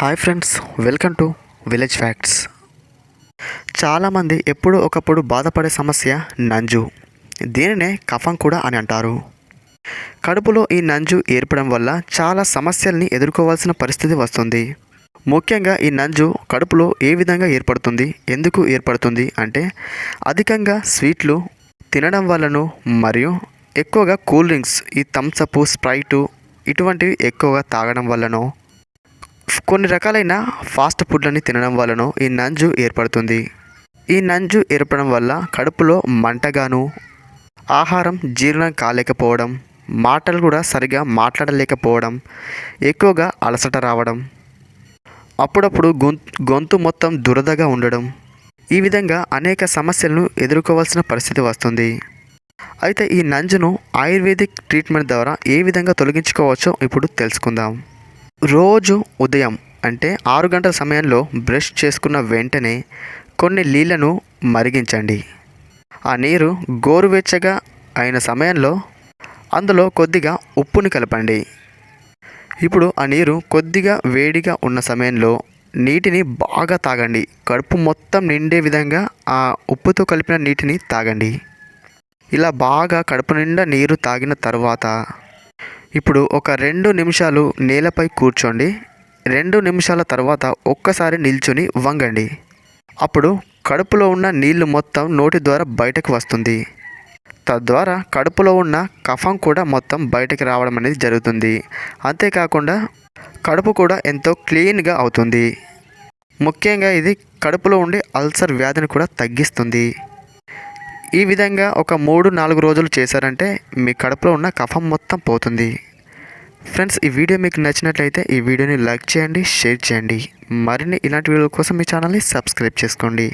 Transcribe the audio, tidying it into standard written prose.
Hi friends, welcome to village facts. చాలామంది ఎప్పుడూ ఒకప్పుడు బాధపడే సమస్య నంజు. దీనినే కఫం కూడా అని అంటారు. కడుపులో ఈ నంజు ఏర్పడడం వల్ల చాలా సమస్యల్ని ఎదుర్కోవాల్సిన పరిస్థితి వస్తుంది. ముఖ్యంగా ఈ నంజు కడుపులో ఏ విధంగా ఏర్పడుతుంది, ఎందుకు ఏర్పడుతుంది అంటే అధికంగా స్వీట్లు తినడం వల్లను మరియు ఎక్కువగా కూల్ డ్రింక్స్, ఈ థమ్సప్, స్ప్రైటు ఇటువంటివి ఎక్కువగా తాగడం వల్లనో, కొన్ని రకాలైన ఫాస్ట్ ఫుడ్లని తినడం వలన ఈ నంజు ఏర్పడుతుంది. ఈ నంజు ఏర్పడడం వల్ల కడుపులో మంటగాను, ఆహారం జీర్ణం కాలేకపోవడం, మాటలు కూడా సరిగా మాట్లాడలేకపోవడం, ఎక్కువగా అలసట రావడం, అప్పుడప్పుడు గొంతు మొత్తం దురదగా ఉండడం, ఈ విధంగా అనేక సమస్యలను ఎదుర్కోవాల్సిన పరిస్థితి వస్తుంది. అయితే ఈ నంజును ఆయుర్వేదిక్ ట్రీట్మెంట్ ద్వారా ఏ విధంగా తొలగించుకోవచ్చో ఇప్పుడు తెలుసుకుందాం. రోజు ఉదయం అంటే 6 గంటల సమయంలో బ్రష్ చేసుకున్న వెంటనే కొన్ని నీళ్లను మరిగించండి. ఆ నీరు గోరువెచ్చగా అయిన సమయంలో అందులో కొద్దిగా ఉప్పుని కలపండి. ఇప్పుడు ఆ నీరు కొద్దిగా వేడిగా ఉన్న సమయంలో నీటిని బాగా తాగండి. కడుపు మొత్తం నిండే విధంగా ఆ ఉప్పుతో కలిపిన నీటిని తాగండి. ఇలా బాగా కడుపు నిండా నీరు తాగిన తర్వాత ఇప్పుడు ఒక 2 నిమిషాలు నేలపై కూర్చోండి. 2 నిమిషాల తర్వాత ఒక్కసారి నిల్చుని వంగండి. అప్పుడు కడుపులో ఉన్న నీళ్లు మొత్తం నోటి ద్వారా బయటకు వస్తుంది. తద్వారా కడుపులో ఉన్న కఫం కూడా మొత్తం బయటకు రావడం అనేది జరుగుతుంది. అంతేకాకుండా కడుపు కూడా ఎంతో క్లీన్గా అవుతుంది. ముఖ్యంగా ఇది కడుపులో ఉండే అల్సర్ వ్యాధిని కూడా తగ్గిస్తుంది. ఈ విధంగా ఒక 3-4 రోజులు చేశారంటే మీ కడుపులో ఉన్న కఫం మొత్తం పోతుంది. ఫ్రెండ్స్, ఈ వీడియో మీకు నచ్చినట్లయితే ఈ వీడియోని లైక్ చేయండి, షేర్ చేయండి. మరిన్ని ఇలాంటి వీడియోల కోసం మీ ఛానల్ని సబ్స్క్రైబ్ చేసుకోండి.